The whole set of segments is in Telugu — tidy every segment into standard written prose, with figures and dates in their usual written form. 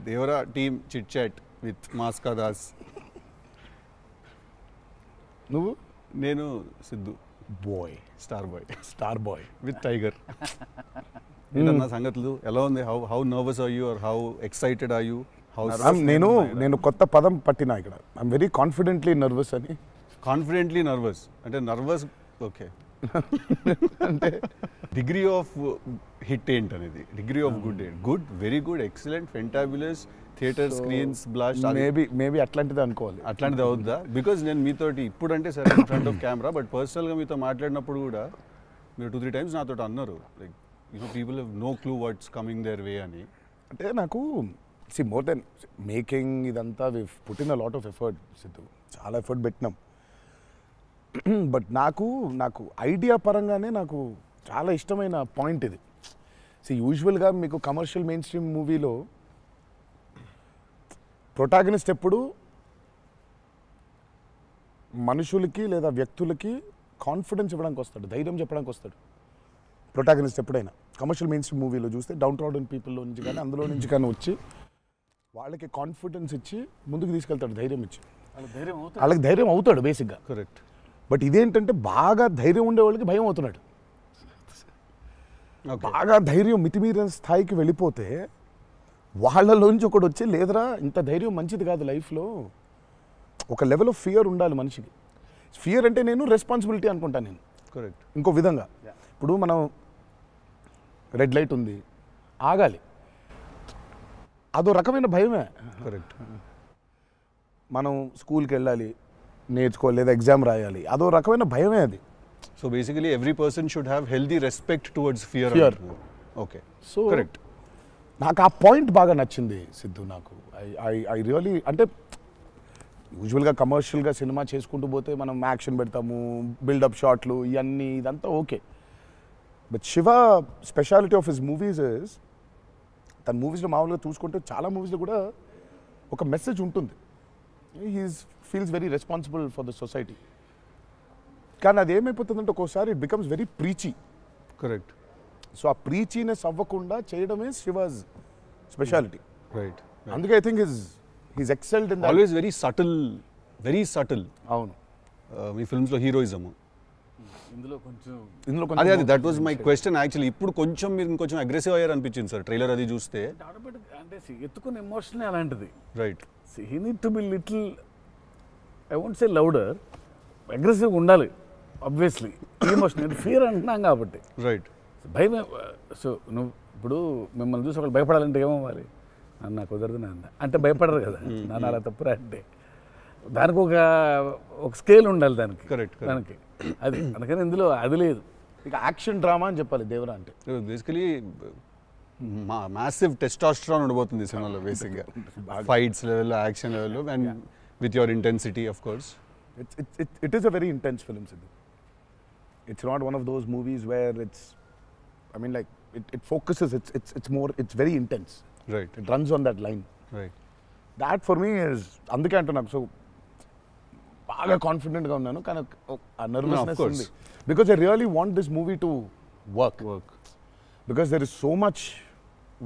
Devara team chit chat with Maska Das. నువ్వు? నేను Siddhu boy, star boy with Tiger. ఏంటన్నా సంగతులు ఎలా ఉంది? How nervous are you or how excited are you? నేను కొత్త పదం పట్టినా ఇక్కడ. ఐఎమ్ వెరీ కాన్ఫిడెంట్లీ నర్వస్ అని. కాన్ఫిడెంట్లీ నర్వస్ అంటే నర్వస్ ఓకే. అంటే డిగ్రీ ఆఫ్ హిట్ ఏంటనేది, డిగ్రీ ఆఫ్ గుడ్ ఏంటి? Good, very good, excellent, fantabulous, theatre screens blast. Maybe అట్లాంటిది అనుకోవాలి. అట్లాంటిది అవుద్దా? బికాజ్ నేను మీతోటి ఇప్పుడు అంటే సరే in front of camera, but పర్సనల్గా మీతో మాట్లాడినప్పుడు కూడా మీరు 2-3 times నాతో అన్నారు like people have no clue what's coming their way అని. అంటే నాకు మోర్ దెన్ మేకింగ్ ఇదంతా we put in a lot of effort Siddhu, చాలా ఎఫర్ట్ పెట్టినాం. బట్ నాకు ఐడియా పరంగానే నాకు చాలా ఇష్టమైన పాయింట్ ఇది. యూజువల్గా మీకు కమర్షియల్ మెయిన్ స్ట్రీమ్ మూవీలో ప్రొటాగనిస్ట్ ఎప్పుడు మనుషులకి లేదా వ్యక్తులకి కాన్ఫిడెన్స్ ఇవ్వడానికి వస్తాడు, ధైర్యం చెప్పడానికి వస్తాడు ప్రొటాగనిస్ట్ ఎప్పుడైనా. కమర్షియల్ మెయిన్ స్ట్రీమ్ మూవీలో చూస్తే డౌన్ ట్రాడన్ పీపుల్లో నుంచి కానీ అందులో నుంచి కానీ వచ్చి వాళ్ళకి కాన్ఫిడెన్స్ ఇచ్చి ముందుకు తీసుకెళ్తాడు, ధైర్యం ఇచ్చి. వాళ్ళకి ధైర్యం అవుతాడు బేసిక్గా. కరెక్ట్. బట్ ఇదేంటంటే బాగా ధైర్యం ఉండే వాళ్ళకి భయం అవుతున్నాడు. బాగా ధైర్యం మితిమీరిన స్థాయికి వెళ్ళిపోతే వాళ్ళలోంచి ఒకడు వచ్చి లేదరా ఇంత ధైర్యం మంచిది కాదు లైఫ్లో, ఒక లెవెల్ ఆఫ్ ఫియర్ ఉండాలి మనిషికి. ఫియర్ అంటే నేను రెస్పాన్సిబిలిటీ అనుకుంటాను నేను. కరెక్ట్. ఇంకో విధంగా ఇప్పుడు మనం రెడ్ లైట్ ఉంది, ఆగాలి, అదో రకమైన భయమే. కరెక్ట్. మనం స్కూల్కి వెళ్ళాలి, నేర్చుకోవాలి, లేదా ఎగ్జామ్ రాయాలి, అదో రకమైన భయమే అది. So basically every person should have healthy respect towards fear. Okay. So correct. నాకు ఆ పాయింట్ బాగా నచ్చింది సిద్ధు. నాకు ఐ రియలీ అంటే యూజువల్గా కమర్షియల్గా సినిమా చేసుకుంటూ పోతే మనం యాక్షన్ పెడతాము, బిల్డప్ షాట్లు, ఇవన్నీ ఇదంతా okay. But Shiva speciality of his movies is, తన మూవీస్లో మామూలుగా చూసుకుంటే చాలా మూవీస్లో కూడా ఒక మెసేజ్ ఉంటుంది. Feels very responsible for the society. కానీ అది ఏమైపోతుందంటే ఒక్కోసారి it becomes very preachy. Correct. So ఆ ప్రీచీనెస్ అవ్వకుండా చేయడమే శివాజ్ స్పెషాలిటీ. రైట్. అందుకే I think he's excelled in always very subtle. అవును. మీ ఫిల్మ్స్లో హీరోయిజం ఇందులో అదే that was my question actually. ఇప్పుడు కొంచెం మీరు ఇంకొంచెం అగ్రెసివ్ అయ్యారు అనిపించింది సార్ ట్రైలర్ అది చూస్తే. అంటే ఎత్తుకున్న ఎమోషన్ అలాంటిది. Right. He need to be little, I won't say louder, అగ్రెసివ్గా ఉండాలి ఆబ్వియస్లీ. ఎమోషన్ అంటే ఫియర్ అంటున్నాం కాబట్టి. రైట్. భయం. సో నువ్వు ఇప్పుడు మిమ్మల్ని చూసి ఒకళ్ళు భయపడాలంటే ఏమవ్వాలి? అన్న కుదరదు నాన్న అంటే భయపడరు కదా. నాన్న అలా తప్పురా అంటే దానికి ఒక స్కేల్ ఉండాలి దానికి. కరెక్ట్. దానికి అది అందుకని ఇందులో అది లేదు. ఇక యాక్షన్ డ్రామా అని చెప్పాలి దేవరా అంటే. బేసికలీ మ్యాసివ్ టెస్టాస్టెరాన్ ఉండబోతుంది సినిమాలో బేసిక్గా. Fights level, action level, and with your intensity of course. It is a very intense film, Sidhu. It's not one of those movies where it's, I mean, like it focuses. It's more. It's very intense. Right. It runs on that line. Right. That for me is అందుకే అంటున్నాను. సో బాగా కాన్ఫిడెంట్గా ఉన్నాను, కానీ ఆ నర్వస్నెస్ ఉంది. Because I really want this movie to work. Because there is so much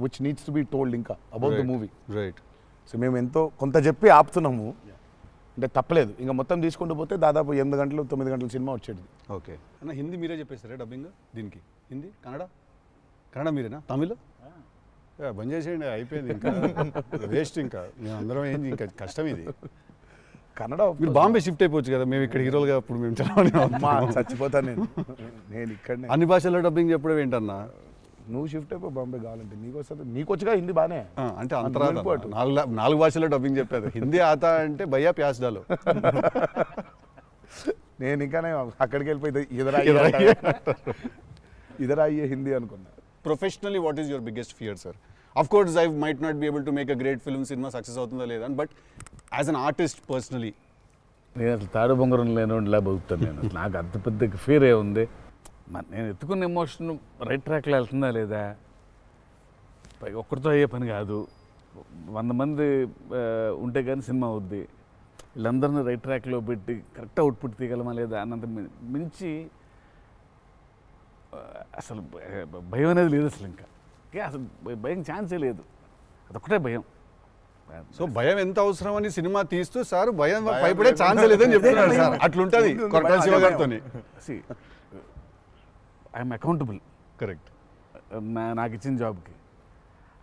which needs to be told ఇంకా about the movie. Right. So మేము ఎంతో కొంత చెప్పి ఆపుతున్నాము అంటే తప్పలేదు. ఇంకా మొత్తం తీసుకుంటూ పోతే దాదాపు 8 గంటలు 9 గంటల సినిమా వచ్చేది. ఓకే అన్న, హిందీ మీరే చెప్పేస్తారా డబ్బింగ్ దీనికి? హిందీ, కన్నడ మీరేనా? తమిళ్ బంద్ చేసేయండి, అయిపోయింది ఇంకా వేస్ట్. ఇంకా మేము అందరం ఏంది, ఇంకా కష్టం ఇది. కన్నడ మీరు బాంబే షిఫ్ట్ అయిపోవచ్చు కదా, మేము ఇక్కడ హీరోలుగా అప్పుడు మేము చచ్చిపోతాను నేను ఇక్కడ. అన్ని భాషల్లో డబ్బింగ్ చెప్పడం ఏంటన్నా? నువ్వు షిఫ్ట్ అయిపో బాంబే కావాలంటే. నీకు వస్తుంది, నీకు వచ్చుగా హిందీ బాగానే. అంటే అంతరా 4 భాషల్లో డబ్బింగ్ చెప్పారు. హిందీ ఆతా అంటే భయ్యా ప్యాస్ డాలో. నేను ఇంకానే అక్కడికి వెళ్ళిపోయి ఇదరా అయ్యే హిందీ అనుకున్నా. Professionally what is your biggest fear sir? Of course I might not be able to make a great film, cinema success అవుతుందా లేదా, but as an artist personally నేను అసలు తాడు బొంగరం లేనిలా బతుకుతాను నేను. నాకు అంత పెద్ద ఫియర్ ఏ ఉంది. నేను ఎత్తుకున్న ఎమోషన్ రైట్ ట్రాక్లో వెళ్తుందా లేదా, పైగా ఒక్కరితో అయ్యే పని కాదు. 100 మంది ఉంటే కానీ సినిమా అవుద్ది. వీళ్ళందరినీ రైట్ ట్రాక్లో పెట్టి కరెక్ట్ అవుట్పుట్ తీయగలమా లేదా అన్నంత మించి అసలు భయం అనేది లేదు అసలు. ఇంకా అసలు భయం ఛాన్సే లేదు. అదొక్కటే భయం. సో భయం ఎంత అవసరం అని సినిమా తీస్తూ సార్ భయం భయపడే ఛాన్స్ లేదని చెప్తున్నాడు సార్. అట్లుంటది కొరటాల శివ గారితో. I'm accountable. కరెక్ట్. నాకు ఇచ్చిన జాబ్కి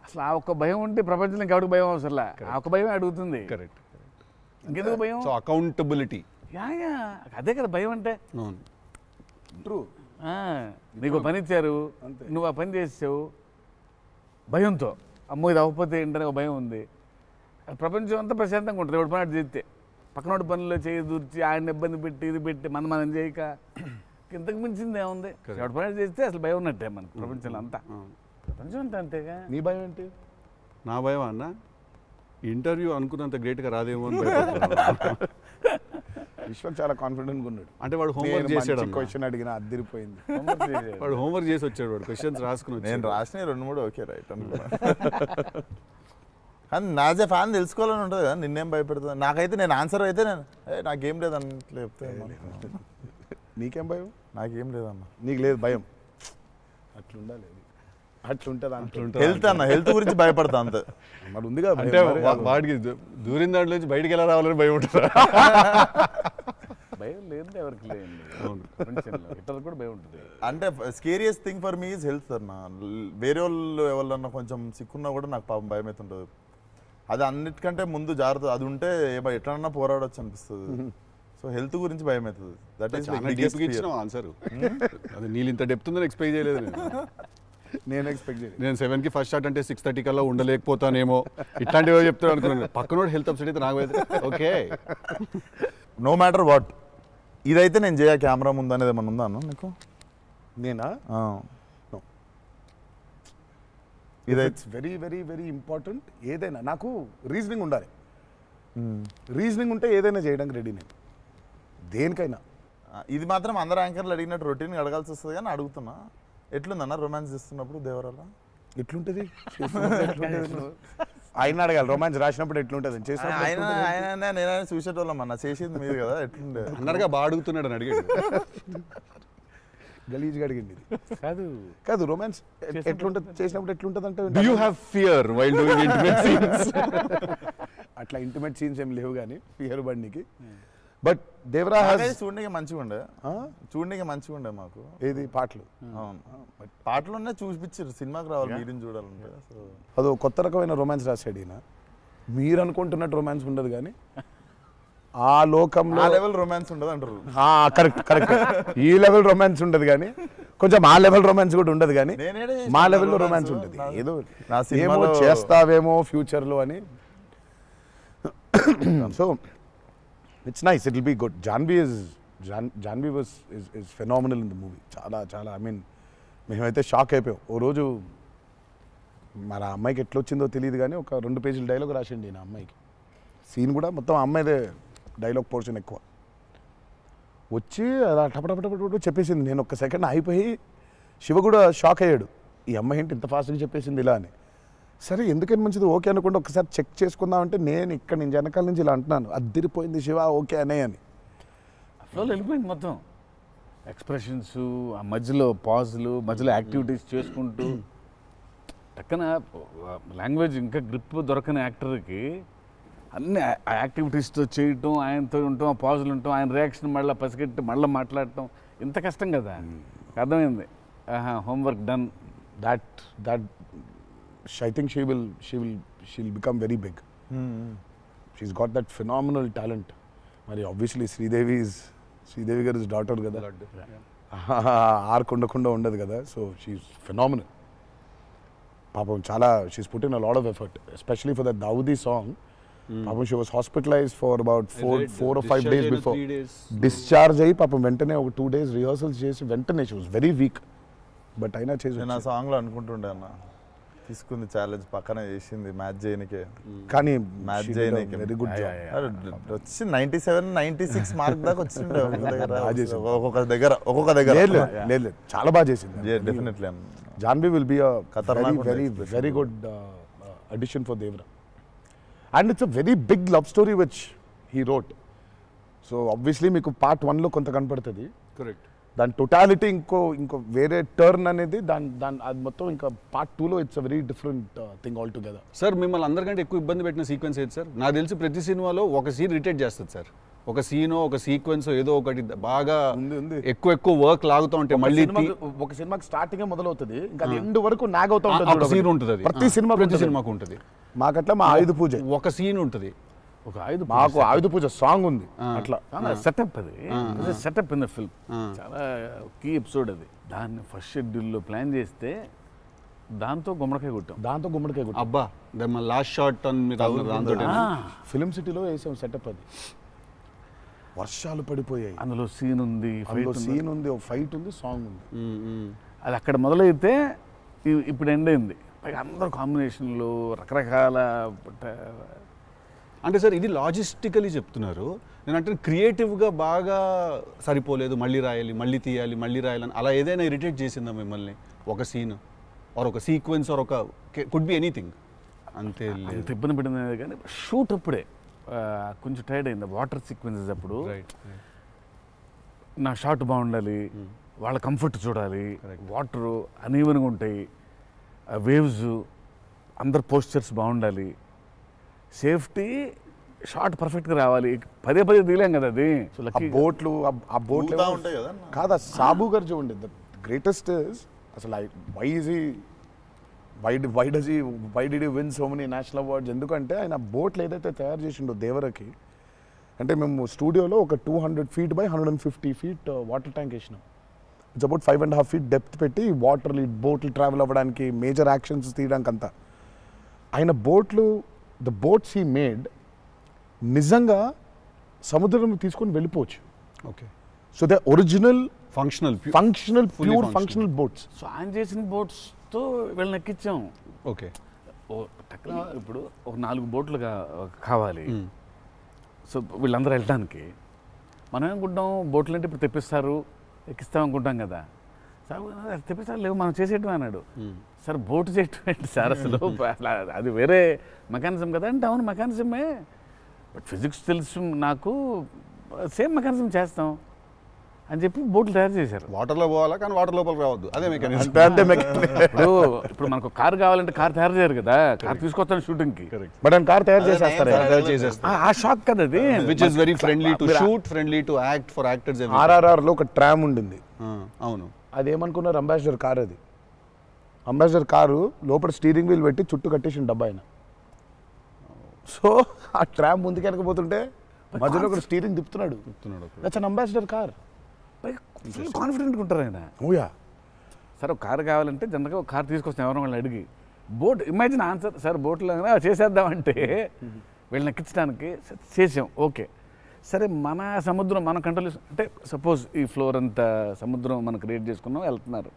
అసలు ఆ ఒక్క భయం ఉంటే ప్రపంచంలో ఇంకెవరికి భయం అవసరంలా. ఆ ఒక్క భయం అడుగుతుంది. కరెక్ట్. ఇంకెందుకు భయం? So accountability. యా అదే కదా భయం అంటే. ట్రూ. నీకు పని ఇచ్చారు, నువ్వు ఆ పని చేసావు భయంతో, అమ్మో ఇది అవ్వకపోతే ఏంటనే ఒక భయం ఉంది. ప్రపంచం అంతా ప్రశాంతంగా ఉంటుంది ఎవడు పని అటు చేస్తే. పక్కనోడి పనుల్లో చేయి దూర్చి ఆయన ఇబ్బంది పెట్టి ఇది పెట్టి మనం చేయక ఇంతకు మించింది ఏముంది? ఎవడు పని చేస్తే అసలు భయం ఉన్నట్టే మనకు ప్రపంచంలో అంతా. ప్రపంచం అంతా అంతేగా. నీ భయం ఏంటి? నా భయం అన్న ఇంటర్వ్యూ అనుకున్నంత గ్రేట్గా రాదేమో అని విశ్వక్ చాలా కాన్ఫిడెంట్గా ఉన్నాడు. అంటే వాడు హోంవర్క్ చేసాడు. క్వశ్చన్ అడిగినా అద్దరిపోయింది. వాడు హోంవర్క్ చేసి వచ్చాడు. వాడు క్వశ్చన్స్ రాసుకుని. నేను రాసిన 2-3 ఓకే రైట్ అనుకున్నా. కానీ నాజే ఫ్యాన్ తెలుసుకోవాలని ఉంటుంది కదా, నిన్నేం భయపెడుతుంది. నాకైతే నేను ఆన్సర్ అయితే నేను నాకేం లేదన్న చెప్తే. నీకేం భయం? నాకేం లేదన్న. నీకు లేదు భయం? అట్లుండాలి. అట్లుంటుంది. హెల్త్ అన్న, హెల్త్ గురించి భయపడతా అంతే. మరి ఉంది కదా అంటే వాడికి దూరిన దాంట్లో నుంచి బయటికి ఎలా రావాలని భయం ఉంటుంది. భయం లేదు ఎవరికి లేదండి. ఇతరులకు కూడా భయం ఉంటుంది. అంటే scariest thing for me is health అన్న. వేరే వాళ్ళు ఎవరన్నా కొంచెం సిక్కున్నా కూడా నాకు పాపం భయం అవుతుంటుంది. అది అన్నిటికంటే ముందు జాగ్రత్త. అది ఉంటే ఎట్లన్నా పోరాడొచ్చు అనిపిస్తుంది. సో హెల్త్ గురించి భయం అవుతుంది. That is answer. అది నీళ్ళు ఇంత డెప్త్ ఉందని ఎక్స్పెక్ట్ చేయలేదు నేను ఎక్స్పెక్ట్ చేయలేదు. నేను 7కి ఫస్ట్ స్టార్ట్ అంటే 6:30 కల్లా ఉండలేకపోతానేమో ఇట్లాంటివి చెప్తాను అనుకున్నాను. పక్కనోడు హెల్త్ అప్సెట్ అయితే నాకు ఓకే. నో మ్యాటర్ వాట్ ఇదైతే నేను చేయ కెమెరా ముందు అనేది ఏమన్నా ఉందా అన్న నీకు? నేనా? ఇదైతే వెరీ వెరీ వెరీ ఇంపార్టెంట్. ఏదైనా నాకు రీజనింగ్ ఉండాలి. రీజనింగ్ ఉంటే ఏదైనా చేయడానికి రెడీ నేను, దేనికైనా. ఇది మాత్రం అందరు యాంకర్లు అడిగినట్టు రొటీన్గా అడగాల్సి వస్తుంది కానీ అడుగుతున్నా. ఎట్లుందన్న రొమాన్స్ చేస్తున్నప్పుడు దేవరాల? ఎట్లుంటుంది? ఆయన అడగాలి. రొమాన్స్ రాసినప్పుడు ఎట్లుంటుంది? ఆయన నేను చూసేటోళ్ళం అన్న, చేసింది మీరు కదా, ఎట్లుండే అన్నట్టుగా బాగా అడుగుతున్నాడు అని అడిగాడు. గలీజ్గా అడిగింది. కాదు కాదు రొమాన్స్ ఎట్లుంటుంది చేసినప్పుడు ఎట్లుంటుంది అంటే, Do you have fear while doing intimate scenes? అట్లా ఇంటిమేట్ సీన్స్ ఏం లేవు కానీ ఫియర్ బండికి. బట్ దేవరా చూడడానికి మంచిగా ఉండే మాకు. ఏది పాటలు? అవును, పాటలున్నా చూపించారు. సినిమాకి రావాలి మీరిని చూడాలంటే. అదో కొత్త రకమైన రొమాన్స్ రాశాడు ఈయన. మీరు అనుకుంటున్నట్టు రొమాన్స్ ఉండదు కానీ ఆ లోకంలో లెవెల్ రొమాన్స్ ఉండదు అంటారు. Correct correct. ఈ లెవెల్ రొమాన్స్ ఉండదు కానీ కొంచెం ఆ లెవెల్ రొమాన్స్ కూడా ఉండదు కానీ మా లెవెల్లో రొమాన్స్ ఉంటుంది. ఏదో ఏమో చేస్తావేమో ఫ్యూచర్లో అని. So it's nice, it will be good. Janhvi is phenomenal in the movie. చాలా చాలా ఐ మీన్ మేమైతే షాక్ అయిపోయాం. ఓ రోజు మరి ఆ అమ్మాయికి ఎట్లా వచ్చిందో తెలియదు కానీ ఒక 2 పేజీల డైలాగ్ రాసిండి నా అమ్మాయికి. సీన్ కూడా మొత్తం అమ్మాయిదే డైలాగ్ పోర్షన్ ఎక్కువ. వచ్చి అలా టపటపటపట చెప్పేసింది. నేను ఒక్క సెకండ్ అయిపోయి శివ కూడా షాక్ అయ్యాడు. ఈ అమ్మాయి ఏంటి ఇంత ఫాస్ట్గా చెప్పేసింది ఇలా అని. సరే ఎందుకని మంచిది ఓకే అనుకుంటే ఒకసారి చెక్ చేసుకుందామంటే నేను ఇక్కడ నుంచి వెనకాల నుంచి ఇలా అంటున్నాను, అద్దిరిపోయింది శివ ఓకే అనే అని. ఫ్లోలో వెళ్ళిపోయింది మొత్తం. ఎక్స్ప్రెషన్స్, ఆ మధ్యలో పాజులు, మధ్యలో యాక్టివిటీస్ చేసుకుంటూ టక్కన లాంగ్వేజ్ ఇంకా గ్రిప్ దొరకని యాక్టర్కి అన్ని ఆ యాక్టివిటీస్తో చేయటం, ఆయనతో ఉండటం, ఆ పాజులు ఉండటం, ఆయన రియాక్షన్ మళ్ళీ పసిగట్టి మళ్ళీ మాట్లాడటం ఇంత కష్టం కదా. అర్థమైంది. Homework done. That I think she'll become very big. She's got that phenomenal talent. మరి obviously శ్రీదేవి గారి డాటర్ కదా, ఆర్క్ ఉండదు కదా. So she is phenomenal. పాపం చాలా she is put in a lot of effort, especially for that Daavudi song. పాపం she was hospitalised for about 4 or 5 days before. Discharge అయ్యి పాపం వెంటనే ఒక 2 days రిహర్సల్స్ చేసి వెంటనే she was very weak. But అయినా చేసి నేను ఆ సాంగ్లో అనుకుంటుండే అన్న, తీసుకుంది ఛాలెంజ్ పక్కన చేసింది మ్యాచ్ చేయనికే. కానీ మ్యాచ్ చేయనికే వెరీ గుడ్ జాబ్. వచ్చి 97, 96 మార్క్ దాకా వచ్చిండే ఒక్కొక్క దగ్గర. లేదు చాలా బాగా చేసింది. Definitely Janhvi will be very good addition for Devara. And it's a very big love story which he wrote. So obviously మీకు పార్ట్ 1లో కొంత కనపడుతుంది. కరెక్ట్. దాని టోటాలిటీ ఇంకో వేరే టర్న్ అనేది దాని అది మొత్తం ఇంకా పార్ట్ 2లో it's a very different thing all together. Sir మిమ్మల్ని అందరికంటే ఎక్కువ ఇబ్బంది పెట్టిన సీక్వెన్స్ ఏది సార్? నాకు తెలిసి ప్రతి సినిమాలో ఒక సీన్ రిటేట్ చేస్తుంది సార్. ఒక సీనో ఒక సీక్వెన్స్ ఏదో ఒకటి బాగా ఎక్కువ వర్క్ లాగుతూ ఉంటే మళ్ళీ ఒక సినిమాకి స్టార్టింగ్ మొదలవుతుంది ఇంకా ఎండ్ వరకు నాగ్ అవుతా ఉంటుంది. సీన్ ఉంటుంది, ప్రతి సినిమాకు ఉంటుంది. మాకట్లా మా ఆయుధ పూజ ఒక సీన్ ఉంటుంది, మాకు ఆయుధ పూజ సాంగ్ ఉంది. అట్లా సెటప్ అది సెటప్ ఇన్ ద ఫిల్మ్ చాలా కీ ఎపిసోడ్ అది. దాన్ని ఫస్ట్ షెడ్యూల్లో ప్లాన్ చేస్తే దాంతో గుమ్మడికాయ కొట్టాం. అబ్బా లాస్ట్ షాట్ దాంతో ఫిలిం సిటీలో వేసాం సెటప్. అది వర్షాలు పడిపోయాయి, అందులో సీన్ ఉంది, ఫైట్ ఉంది, సాంగ్ ఉంది. అది అక్కడ మొదలైతే ఇప్పుడు ఎండ్ అయింది. పైగా అందరూ కాంబినేషన్లు రకరకాల. అంటే సార్ ఇది లాజిస్టికలీ చెప్తున్నారు, నేను అంటే క్రియేటివ్గా బాగా సరిపోలేదు, మళ్ళీ రాయాలి, మళ్ళీ తీయాలి, మళ్ళీ రాయాలని అలా ఏదైనా ఇరిటేట్ చేసిందా మిమ్మల్ని? ఒక సీన్ ఆర్ ఒక సీక్వెన్స్ ఆర్ ఒక కుడ్ బి ఎనీథింగ్ అంతే అంత ఇబ్బంది పడింది. కానీ షూట్ అప్పుడే కొంచెం టైర్డ్ అయింది. వాటర్ సీక్వెన్సెస్ అప్పుడు నా షాట్ బాగుండాలి, వాళ్ళ కంఫర్ట్ చూడాలి, వాటరు అనీవెన్గా ఉంటాయి, వేవ్స్, అందరు పోస్చర్స్ బాగుండాలి, సేఫ్టీ షాట్ పర్ఫెక్ట్గా రావాలి. పదే తీయలేం కదా అది. సో బోట్లు ఉంటాయి కదా కాదా. సాబు గారు చూడండి, ద గ్రేటెస్ట్ అసలు why did you win so many national awards? ఎందుకంటే ఆయన బోట్లు ఏదైతే తయారు చేసిండో దేవరకి, అంటే మేము స్టూడియోలో ఒక 200 feet by 150 feet water tank వేసినాం. ఇట్స్ అబౌట్ 5.5 feet డెప్త్ పెట్టి బోట్లు ట్రావెల్ అవ్వడానికి, మేజర్ యాక్షన్స్ తీయడానికి అంతా. ఆయన ద బోట్స్ హీ మేడ్ నిజంగా సముద్రం తీసుకొని వెళ్ళిపోవచ్చు. Okay, so they original functional pure functional boats. So ఆయన చేసిన బోట్స్తో వీళ్ళని ఎక్కించాం. ఓకే, ఇప్పుడు ఒక 4 బోట్లు కావాలి. సో వీళ్ళందరూ వెళ్ళడానికి మనం ఏమనుకుంటాం, బోట్లు అంటే ఇప్పుడు తెప్పిస్తారు, ఎక్కిస్తాం అనుకుంటాం కదా. సార్ తెప్పిస్తారు, లేవు మనం చేసేయటం అన్నాడు. సార్ బోటు చేయటం ఏంటి సార్ అసలు, అది వేరే మెకానిజం కదా అంటే. అవును మెకానిజమే, బట్ ఫిజిక్స్ తెలుసు నాకు, సేమ్ మెకానిజం చేస్తాం అని చెప్పి బోట్లు తయారు చేశారు. వాటర్లో పోవాలా కానీ వాటర్ లోపలికి రావద్దు, అదే మెకానిజం. ఇప్పుడు మనకు కార్ కావాలంటే కార్ తయారు చేయరు కదా, కార్ తీసుకొస్తాను షూటింగ్కి, బట్ ఆయన కార్ తయారు చేసేస్తారు. ఆ షాక్ కదా అది. Which is very friendly to shoot, friendly to act for actors. RRR లో ఒక ట్రామ్ ఉండింది. అవును, అదేమనుకున్నారు, అంబాసిడర్ కార్. అది అంబాసిడర్ కారు లోపల స్టీరింగ్ వీల్ పెట్టి చుట్టూ కట్టేసిన డబ్బా ఆయన. సో ఆ ట్రామ్ ముందుకు వెనకపోతుంటే మధ్యలో ఒక స్టీరింగ్ తిప్పుతున్నాడు. That's an Ambassador car. Full కాన్ఫిడెంట్గా ఉంటారు ఆయన. ఓయా సార్ ఒక కారు కావాలంటే జనరల్గా ఒక కారు తీసుకొస్తాం ఎవరైనా వాళ్ళని అడిగి. బోట్ ఇమాజిన్ ఆన్సర్ సార్ బోట్లో చేసేద్దామంటే వీళ్ళని ఎక్కించడానికి చేసాం. ఓకే సరే, మన సముద్రం మన కంట్రోల్ అంటే సపోజ్ ఈ ఫ్లోర్ అంతా సముద్రం మనం క్రియేట్ చేసుకున్నాం, వెళ్తున్నారు.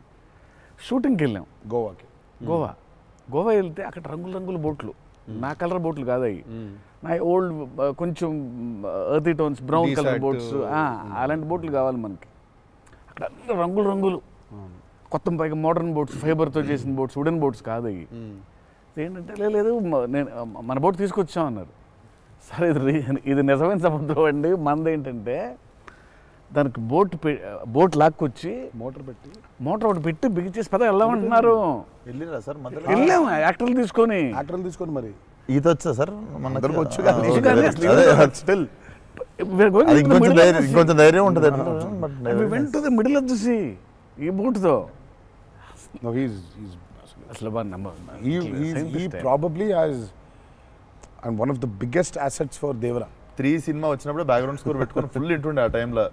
షూటింగ్కి వెళ్ళాం గోవా వెళ్తే అక్కడ రంగుల బోట్లు, నా కలర్ బోట్లు కాదు అవి, నా ఓల్డ్ కొంచెం ఎర్తీ టోన్స్ బ్రౌన్ కలర్ బోట్స్, అలాంటి బోట్లు కావాలి మనకి. అక్కడ అన్ని రంగులు కొత్త పైగా మోడర్న్ బోట్స్, ఫైబర్తో చేసిన బోట్స్, వుడెన్ బోట్స్ కాదు అవి. ఏంటంటే లేదు నేను మన బోట్ తీసుకొచ్చాం అన్నారు. సరే ఇది నిజమైన సముద్రం అండి. మనది ఏంటంటే దానికి బోట్ లాక్కొచ్చి మోటార్ ఒకటి పెట్టి బిగించేసి పద వెళ్దామంటున్నారు. వెళ్ళిరా సార్? వెళ్ళాము యాక్టర్లు తీసుకొని మరి ఈత వచ్చా సార్? మనకు వచ్చు, ఇంకొంచెం ధైర్యం ఉంటుంది. Went to the middle of the sea ఈ బోట్తో. అసలు he probably has and one of the biggest assets for Devara. 3 cinema వచ్చినప్పుడు బ్యాక్గ్రౌండ్ స్కోర్ పెట్టుకొని ఫుల్ ఇంటుండే ఆ టైంలో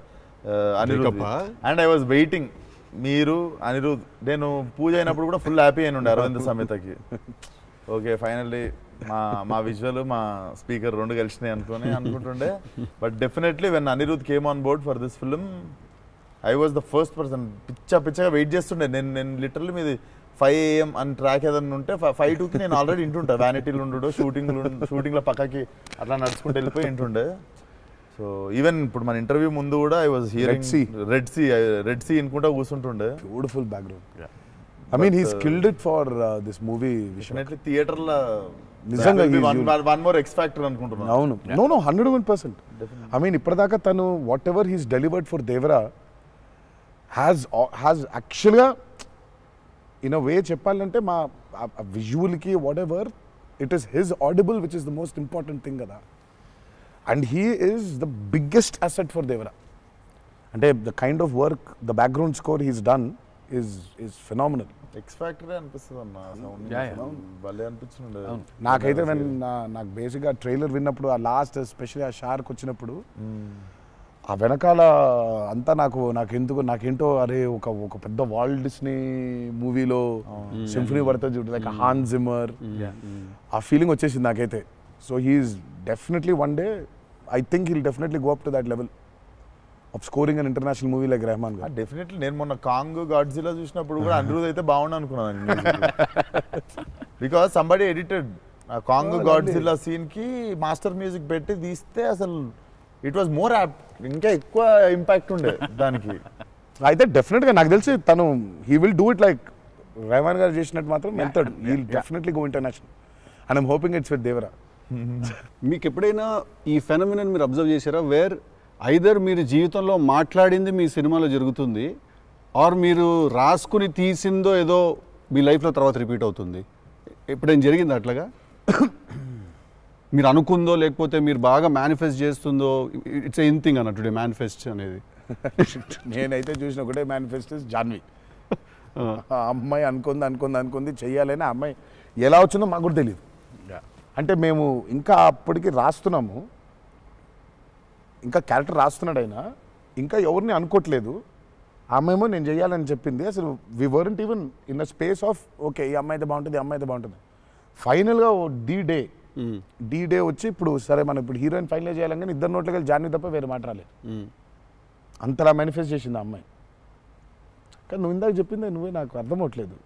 Anirudh. And I was waiting, మీరు అనిరుద్ నేను పూజ అయినప్పుడు కూడా ఫుల్ హ్యాపీ అయిన ఉండే అరవింద్ సమేతకి. ఓకే ఫైనల్లీ మా విజువల్ మా స్పీకర్ 2 కలిసినాయి అనుకుంటుండే. But definitely when Anirudh came on board for this film I was the first person. పిచ్చగా వెయిట్ చేస్తుండే. నేను లిటరల్లీ మీది 5 AM అని ట్రాక్ ఏదన్నా ఉంటే 5:02కి నేను ఆల్రెడీ ఇంటుంటా. వ్యానిటీలు ఉండు, షూటింగ్లో పక్కకి అట్లా నడుచుకుంటూ వెళ్ళిపోయి ఇంటుండే. సో ఈవెన్ ఇప్పుడు మన ఇంటర్వ్యూ ముందు కూడా I was hearing Red Sea అనుకుంటా కూర్చుంటుండే. Beautiful background. I mean he's killed it for this movie. Definitely థియేటర్లో నిజంగా వన్ మోర్ ఎక్స్ ఫ్యాక్టర్ అనుకుంటున్నాను. అవును, నో 101%. I mean ఇప్పటిదాకా తను whatever he's delivered for Devara has యాక్చువల్గా ఇన్ అ వే చెప్పాలంటే మా విజువల్కి whatever it is his audible which is the most important thing కదా. And he is the biggest asset for Devara. అంటే the kind of work the background score he's done is phenomenal. X factory అనిపిస్తుంది అన్న సౌండ్ భలే అనిపించింది నాకైతే నాకు బేసిక్గా ట్రైలర్ విన్నప్పుడు ఆ లాస్ట్ ఎస్పెషల్లీ ఆ షార్క్ వచ్చినప్పుడు ఆ వెనకాల అంతా నాకేంటో అరే ఒక పెద్ద వాల్ట్ డిస్నీ మూవీలో సింఫనీ పడుతుంది చూడు లైక్ హాన్ జిమ్మర్ ఆ ఫీలింగ్ వచ్చేసింది నాకైతే. So he's definitely one day I think he'll definitely go up to that level of scoring an international movie like Rahman garu. Definitely నేను మొన్న కాంగ్ గాడ్జిలా చూసినప్పుడు కూడా అనిరుద్ అయితే బాగుండు అనుకున్నాను బికాస్ సంబడి ఎడిటెడ్ ఆ కాంగ్ గాడ్జిలా సీన్ కి మాస్టర్ మ్యూజిక్ పెట్టి తీస్తే అసలు ఇట్ వాజ్ మోర్ ఇంకా ఎక్కువ ఇంపాక్ట్ ఉండే దానికి. అయితే డెఫినెట్గా నాకు తెలిసి తను he will do it like Rahman garu చేసినట్టు మాత్రం వెళ్తాడు. He will definitely go international and I'm hoping it's with Devara. మీకు ఎప్పుడైనా ఈ ఫెనమినన్ మీరు అబ్జర్వ్ చేశారా వేర్ ఐదర్ మీరు జీవితంలో మాట్లాడింది మీ సినిమాలో జరుగుతుంది ఆర్ మీరు రాసుకుని తీసిందో ఏదో మీ లైఫ్లో తర్వాత రిపీట్ అవుతుంది? ఎప్పుడైనా జరిగింది అట్లాగా? మీరు అనుకుందో లేకపోతే మీరు బాగా మేనిఫెస్ట్ చేస్తుందో? ఇట్స్ ఎన్ థింగ్ అన్న టుడే మేనిఫెస్ట్ అనేది. నేనైతే చూసిన ఒకటే మేనిఫెస్ట్ జాన్వి. ఆ అమ్మాయి అనుకుంది చెయ్యాలని. ఆ అమ్మాయి ఎలా వచ్చిందో మాకు కూడా తెలియదు. అంటే మేము ఇంకా అప్పటికి రాస్తున్నాము, ఇంకా క్యారెక్టర్ రాస్తున్నాడు అయినా ఇంకా ఎవరిని అనుకోవట్లేదు. ఆ అమ్మాయేమో నేను చెయ్యాలని చెప్పింది. అసలు we weren't even in a space of okay ఈ అమ్మాయి అయితే బాగుంటుంది. ఫైనల్గా డీ డే వచ్చి ఇప్పుడు సరే మనం ఇప్పుడు హీరోయిన్ ఫైనల్ చేయాలని కానీ ఇద్దరు నోట్లకి వెళ్ళి జాన్వి తప్ప వేరే మాట రాలేదు. అంతలా మేనిఫెస్ట్ చేసింది ఆ అమ్మాయి. కానీ నువ్వు ఇందాక చెప్పింది నువ్వే నాకు అర్థం అవట్లేదు.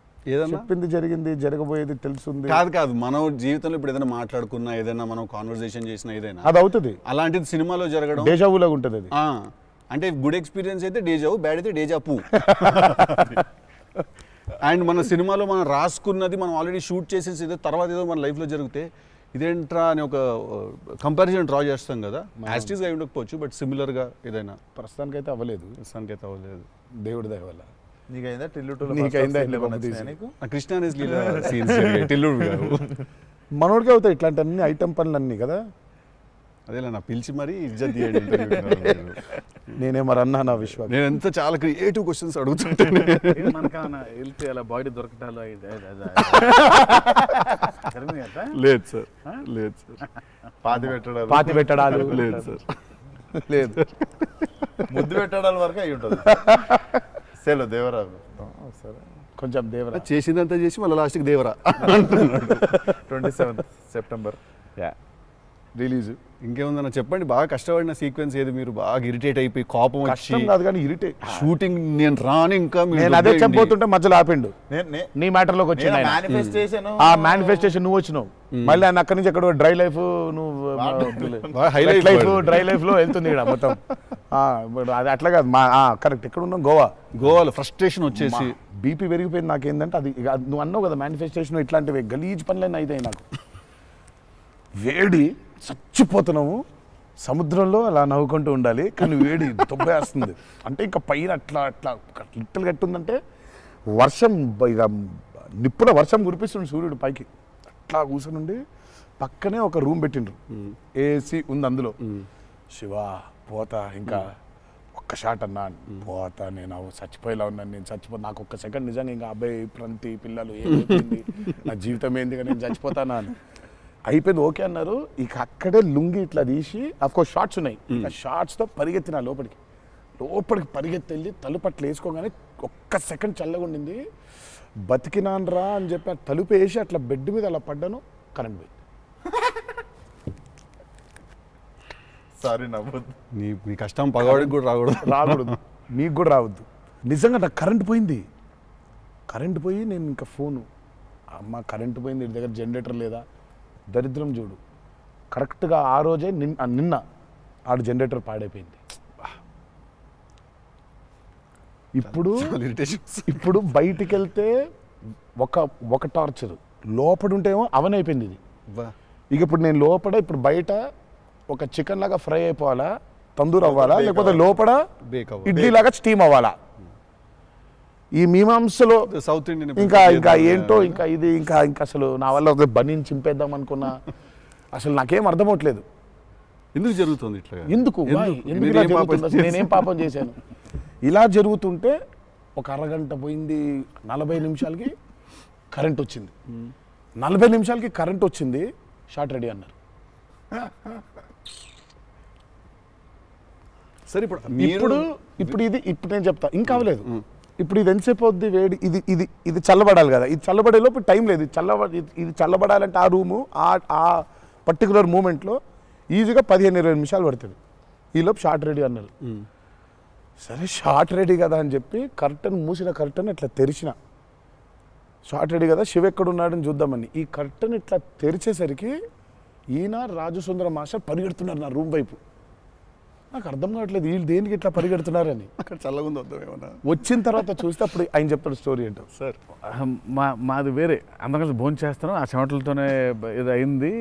చెప్పింది జరిగింది, జరగబోయేది తెలుస్తుంది. కాదు మనం జీవితంలో ఇప్పుడు ఏదైనా మాట్లాడుకున్నా, ఏదైనా మనం కాన్వర్సేషన్ చేసినా ఏదైనా అది అవుతుంది. అలాంటిది సినిమాలో జరగడం డేజావులాగా ఉంటుంది అది. అంటే గుడ్ ఎక్స్పీరియన్స్ అయితే డేజావు, బ్యాడ్ అయితే డేజాపు. అండ్ మన సినిమాలో మనం రాసుకున్నది మనం ఆల్రెడీ షూట్ చేసేసి తర్వాత ఏదో మన లైఫ్లో జరిగితే ఇదేంట్రా అని ఒక కంపారిజన్ డ్రా చేస్తాం కదా. యాస్టీస్గా ఉండకపోవచ్చు బట్ సిమిలర్గా ఏదైనా. ప్రస్తుతానికైతే అవ్వలేదు. దేవుడి దయ వల్ల. మనోడికి అవుతాయి ఇట్లాంటి అన్ని ఐటమ్ పనులు అన్నీ కదా. అదేలా నా పిలిచి మరీ ఇజ్జత్ చేయండి. నేనే మరి అన్నా నా విశ్వాసం. నేను ఎంత చాలా క్రియేటివ్ క్వశ్చన్స్ అడుగుతుంటాను. వెళ్తే అలా బాడీ దొరకటాలు లేదు సార్, పాతి పెట్టడాలు లేదు సార్, లేదు ముద్దు పెట్టడాల వరకు అయి ఉంటుంది. సెలవు దేవరా సరే కొంచెం దేవరా చేసిందంతా చేసి మళ్ళీ లాస్ట్కి దేవరా 27 సెప్టెంబర్ రిలీజ్. ఇంకేముందన్న చెప్పండి. బాగా కష్టపడిన సీక్వెన్స్ ఏది? మీరు బాగా ఇరిటేట్ అయిపోయి కోపం వచ్చి కాదు కానీ ఇరిటేట్ షూటింగ్ నేను రాను ఇంకా నేను అదే చెప్పబోతుంటే మధ్యలో ఆపిండు. నీ మ్యాటర్లోకి వచ్చింది ఆ మేనిఫెస్టేషన్. నువ్వు వచ్చినావు మళ్ళీ ఆయన అక్కడి నుంచి ఎక్కడో డ్రై లైఫ్ డ్రై లైఫ్ లో వెళ్తుంది ఇక్కడ మొత్తం. అది అట్లా కాదు కరెక్ట్. ఎక్కడ ఉన్నాం? గోవాలో ఫ్రస్ట్రేషన్ వచ్చేసి బీపీ పెరిగిపోయింది. నాకేందంటే అది నువ్వు అన్నావు కదా మేనిఫెస్టేషన్ ఇట్లాంటివి గలీజ్ పనులన్నీ అయితాయి నాకు. వేడి చచ్చిపోతున్నాము సముద్రంలో అలా నవ్వుకుంటూ ఉండాలి కానీ వేడి దొబ్బేస్తుంది. అంటే ఇంకా పైన అట్లా లిట్టలు కట్టుందంటే వర్షం ఇక నిప్పుల వర్షం కురిపిస్తుంది సూర్యుడు పైకి. అట్లా కూర్చొని పక్కనే ఒక రూమ్ పెట్టిండ్రు, ఏసీ ఉంది అందులో. శివా పోతా ఇంకా ఒక్క షాట్ అన్నా పోతా, నేను చచ్చిపోయేలా ఉన్నాను, నేను నాకు ఒక్క సెకండ్ నిజంగా ఇంకా అబ్బాయి ప్రంతి పిల్లలు ఏమైపోయింది నా జీవితం ఏంది నేను చచ్చిపోతానా అని అయిపోయింది. ఓకే అన్నారు. ఇక అక్కడే లుంగి ఇట్లా తీసి అఫ్కోర్స్ షార్ట్స్ ఉన్నాయి, ఆ షార్ట్స్తో పరిగెత్తిన లోపలికి పరిగెత్తి వెళ్ళి తలుపు అట్లా వేసుకోగానే ఒక్క సెకండ్ చల్లగా ఉండింది. బతికినాన్రా అని చెప్పి ఆ తలుపు వేసి అట్లా బెడ్ మీద అలా పడ్డాను, కరెంట్ పోయింది. సారీ నవ్వద్దు, నీ కష్టం పగవాడికి కూడా రాకూడదు, మీకు కూడా రావద్దు. నిజంగా నాకు కరెంట్ పోయి నేను ఇంకా ఫోను, అమ్మ కరెంట్ పోయింది, ఇంటి దగ్గర జనరేటర్ లేదా, దరిద్రం చూడు. కరెక్ట్గా ఆ రోజే నిన్న ఆడు జనరేటర్ పాడైపోయింది. ఇప్పుడు బయటికి వెళ్తే ఒక టార్చర్, లోపడుంటేమో అవన్ అయిపోయింది ఇది. ఇక ఇప్పుడు నేను ఇప్పుడు బయట ఒక చికెన్ లాగా ఫ్రై అయిపోవాలా, తందూరు అవ్వాలా, లేకపోతే లోపల ఇడ్లీ లాగా స్టీమ్ అవ్వాలా. ఈ మీమాంసలో సౌత్ ఇండియన్ ఇంకా ఏంటో ఇంకా అసలు నా వల్ల బనీని చింపేద్దాం అనుకున్నా అసలు నాకేం అర్థం అవట్లేదు. ఎందుకు జరుగుతుంది ఇట్లా? ఎందుకు ఇలా జరుగుతుంది అసలు? నేనేం పాపం చేశాను? ఇలా జరుగుతుంటే ఒక అరగంట పోయింది, 40 నిమిషాలకి కరెంట్ వచ్చింది. 40 నిమిషాలకి కరెంట్ వచ్చింది, షార్ట్ రెడీ అన్నారు. సరే ఇప్పుడు నేను చెప్తా, ఇంకా అవ్వలేదు. ఇప్పుడు ఇది ఎంతసేపు అవుద్ది వేడి, ఇది చల్లబడాలి కదా, ఇది చల్లబడే లోపు టైం లేదు. ఇది చల్లబడాలంటే ఆ రూము ఆ పర్టికులర్ మూమెంట్లో ఈజీగా 15-20 నిమిషాలు పడుతుంది. ఈలోపు షార్ట్ రెడీ అన్నారు. సరే షార్ట్ రెడీ కదా అని చెప్పి మూసిన కర్టన్ ఇట్లా తెరిచిన. షార్ట్ రెడీ కదా, శివ ఎక్కడున్నాడని చూద్దామని ఈ కర్టన్ ఇట్లా తెరిచేసరికి ఈయన రాజసుందర మాస్టర్ పరిగెడుతున్నారు నా రూమ్ వైపు. నాకు అర్థం కావట్లేదు వీళ్ళు దేనికి ఇట్లా పరిగెడుతున్నారని. అక్కడ చల్లగా ఉంది వద్దామేమన్నా. వచ్చిన తర్వాత చూస్తే అప్పుడు ఆయన చెప్తాడు స్టోరీ ఏంటో. సార్ మాది వేరే, అందరం కలిసి భోజనం చేస్తున్నాం, ఆ చెమటలతోనే ఇది అయింది.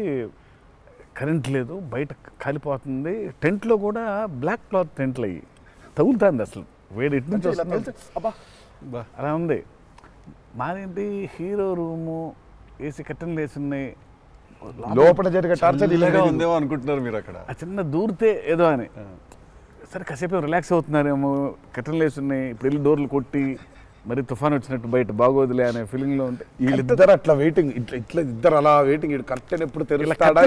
కరెంట్ లేదు, బయట కాలిపోతుంది. టెంట్లో కూడా బ్లాక్ క్లాత్ టెంట్లు అయ్యి తగులుతుంది. అసలు వేడి ఇటు నుంచి వస్తుంది, అలా ఉంది. మాదేంటి హీరో రూము, ఏసీ కట్టెలు వేసి ఉన్నాయి, లోపల జరిగే టార్చర్ ఇలాగా ఉందేమో అనుకుంటున్నారు మీరు అక్కడ. ఆ చిన్న దూరితే ఏదో అని. సరే కాసేపు రిలాక్స్ అవుతున్నారేమో, కట్టెలు వేసి ఉన్నాయి, ఇప్పుడు వెళ్ళి డోర్లు కొట్టి మరి తుఫాన్ వచ్చినట్టు బయట బాగోదులే అనే ఫీలింగ్లో ఉంటే వీళ్ళిద్దరు అట్లా వెయిటింగ్, ఇట్లా ఇద్దరు అలా వెయిటింగ్. కర్టెన్ ఎప్పుడు తెరుస్తాడా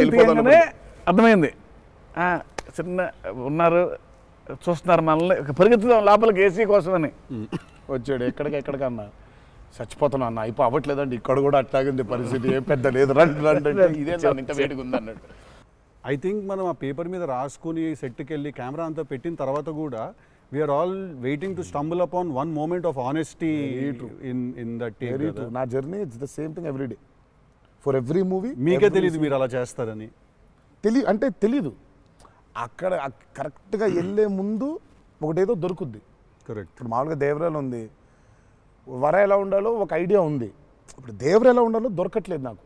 అర్థమైంది. చిన్న ఉన్నారు, చూస్తున్నారు మనల్ని, పరిగెత్తుదాం లోపలికి ఏసీ కోసమని. వచ్చాడు ఎక్కడికన్నా చచ్చిపోతున్నా అన్న, అయిపో అవ్వట్లేదండి, ఇక్కడ కూడా అట్లాగే ఉంది పరిస్థితి, ఏం పెద్ద లేదు, రండి ఇదే ఇంత వేడిగా ఉంది అన్నట్టు. ఐ థింక్ మనం ఆ పేపర్ మీద రాసుకుని సెట్కి వెళ్ళి కెమెరా అంతా పెట్టిన తర్వాత కూడా we are all waiting to stumble upon one moment of honesty in that take. నా journey it's the same thing every day for every movie. మీకే తెలియదు మీరు అలా చేస్తారని? తెలీదు. అక్కడ కరెక్ట్గా వెళ్ళే ముందు ఒకటేదో దొరుకుద్ది. కరెక్ట్. ఇప్పుడు మామూలుగా దేవరాలు ఉంది, వర ఎలా ఉండాలో ఒక ఐడియా ఉంది. ఇప్పుడు దేవర ఎలా ఉండాలో దొరకట్లేదు నాకు.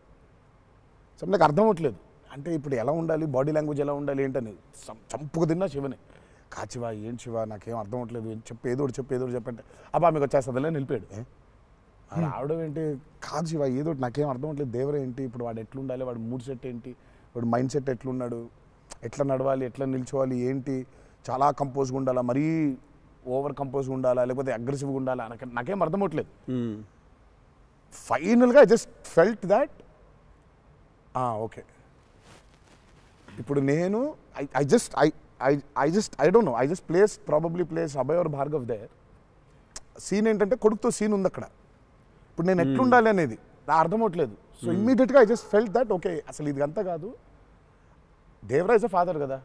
సో నాకు అర్థం అవ్వట్లేదు. అంటే ఇప్పుడు ఎలా ఉండాలి, బాడీ లాంగ్వేజ్ ఎలా ఉండాలి ఏంటని చంపుకు తిన్నా శివనే. కాచివా ఏం శివ నాకేం అర్థం అవ్వట్లేదు, ఏదో చెప్పంటే అబ్బా మీకు వచ్చేస్తుందిలే నిలిపాడు. రావడం ఏంటి, కాదు శివ ఏదో నాకేం అర్థం అవ్వట్లేదు, దేవర ఏంటి, ఇప్పుడు వాడు ఎట్లుండాలి, వాడు మూడ్ సెట్ ఏంటి, వాడు మైండ్ సెట్ ఎట్లున్నాడు, ఎట్లా నడవాలి, ఎట్లా నిల్చోవాలి ఏంటి, చాలా కంపోజ్గా ఉండాలా, మరీ ఓవర్ కంపోజ్గా ఉండాలా, లేకపోతే అగ్రెసివ్గా ఉండాలా, నాకేం అర్థం అవ్వట్లేదు. ఫైనల్గా I just felt that okay ఇప్పుడు నేను I don't know, I just probably place Abhay or Bhargav there. Scene ఏంటంటే కొడుకుతో సీన్ ఉంది అక్కడ. ఇప్పుడు నేను ఎట్లుండాలి అనేది నా అర్థం అవట్లేదు. సో ఇమ్మీడియట్గా I just felt that okay అసలు ఇది అంతా కాదు, దేవరా ఇస్ అ ఫాదర్ కదా,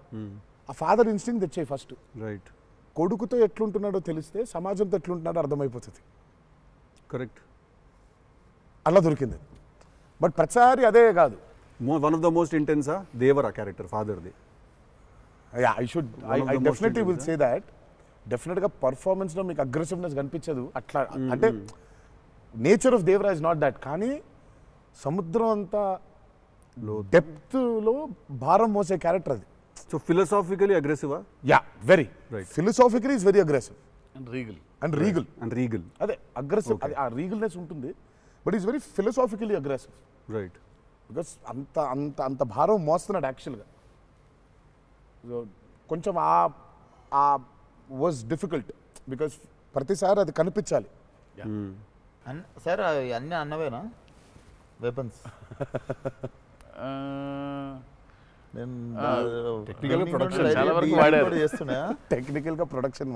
ఆ ఫాదర్ ఇన్స్టింక్ట్ తెచ్చాయి ఫస్ట్. రైట్. కొడుకుతో ఎట్లుంటున్నాడో తెలిస్తే సమాజంతో ఎట్లుంటున్నాడో అర్థమైపోతుంది. కరెక్ట్. అలా దొరికింది. బట్ ప్రతిసారి అదే కాదు. వన్ ఆఫ్ ద మోస్ట్ ఇంటెన్సా దేవరా క్యారెక్టర్ ఫాదర్ది. I definitely will say that. డెఫినెట్గా పర్ఫార్మెన్స్లో మీకు అగ్రెసివ్నెస్ కనిపించదు అట్లా. అంటే nature of Devara is not that. కానీ సముద్రం అంతా డెప్త్లో భారం మోసే క్యారెక్టర్ అది. సో ఫిలాసాఫికలీ అగ్రెసివా? Yeah, very right. Philosophically is very aggressive and regal. And regal అదే అగ్రెసివ్, ఆ రీగల్నెస్ ఉంటుంది. But is very philosophically aggressive. Right. Because అంత అంత అంత భారం మోస్తున్నాడు యాక్చువల్గా. కొంచెం వాజ్ డిఫికల్ట్ బికాస్ ప్రతిసారి అది కనిపించాలి. సార్ అన్నీ అన్నవేనా వెపన్స్? టెక్నికల్గా ప్రొడక్షన్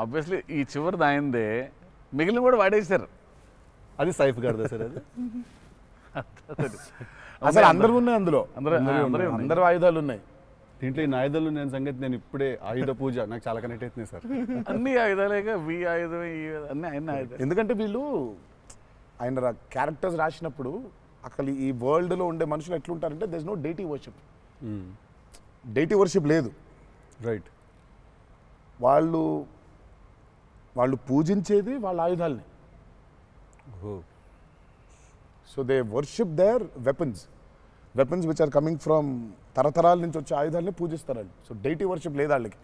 ఆబ్వియస్లీ ఈ చివరిది ఆయనదే, మిగిలిన కూడా వాడేశారు. అది సైఫ్ గారిదా సార్? అది అసలు అందరూ ఉన్నాయి అందులో, అందరూ ఆయుధాలు ఉన్నాయి దీంట్లో. ఈ ఆయుధాలు నేను సంగతి నేను ఇప్పుడే ఆయుధ పూజ నాకు చాలా కనెక్ట్ అవుతుంది సార్. అన్ని ఆయుధాలేక వి ఆయుధం అన్ని ఆయన ఆయుధం. ఎందుకంటే వీళ్ళు ఆయన క్యారెక్టర్స్ రాసినప్పుడు అక్కడ ఈ వరల్డ్లో ఉండే మనుషులు ఎట్లుంటారంటే there is no deity worship. Deity worship లేదు. రైట్. వాళ్ళు పూజించేది వాళ్ళ ఆయుధాలని. So they worship their weapons which are coming from తరతరాల నుంచి వచ్చే ఆయుధాలని పూజిస్తారు వాళ్ళు. సో డైటీ వర్షిప్ లేదు వాళ్ళకి.